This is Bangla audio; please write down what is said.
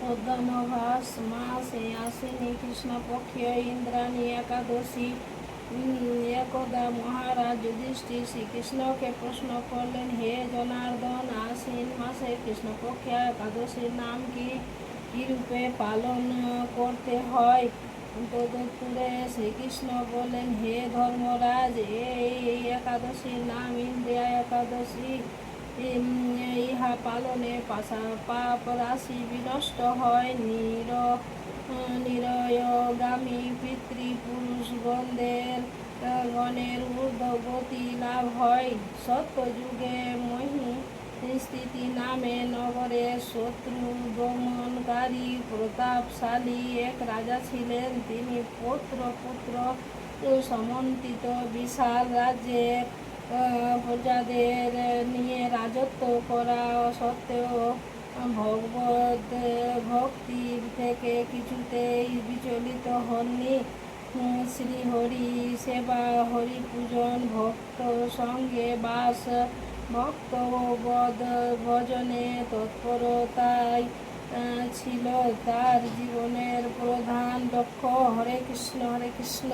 পদ্মমাস মাসে আশ্বিনী কৃষ্ণপক্ষীয় ইন্দ্রাণী একাদশী একদা মহারাজ যুধিষ্ঠির শ্রীকৃষ্ণকে প্রশ্ন করলেন, হে জনার্দন, আশ্বিন মাসে কৃষ্ণপক্ষিয়া একাদশীর নাম কি রূপে পালন করতে হয়? তদুত্তরে শ্রীকৃষ্ণ বললেন, হে ধর্মরাজ, এই একাদশীর নাম ইন্দ্রিয়া একাদশী। ইহা পালনে পাপ রাশি বিনষ্ট হয়, নিরয়গামী পিতৃপুরুষ গণের ঊর্ধ্বগতি লাভ হয়। সত্যযুগে স্থিতি নামে নগরে শত্রু দমনকারী প্রতাপশালী এক রাজা ছিলেন। তিনি পুত্র সমন্বিত বিশাল রাজ্যের প্রজাদের নিয়ে রাজত্ব করা সত্ত্বেও ভগবত ভক্তির থেকে কিছুতেই বিচলিত হননি। শ্রীহরি সেবা, হরি পূজন, ভক্ত সঙ্গে বাস, ভক্ত ভজনে তৎপরতাই ছিল তার জীবনের প্রধান লক্ষ্য। হরে কৃষ্ণ, হরে কৃষ্ণ।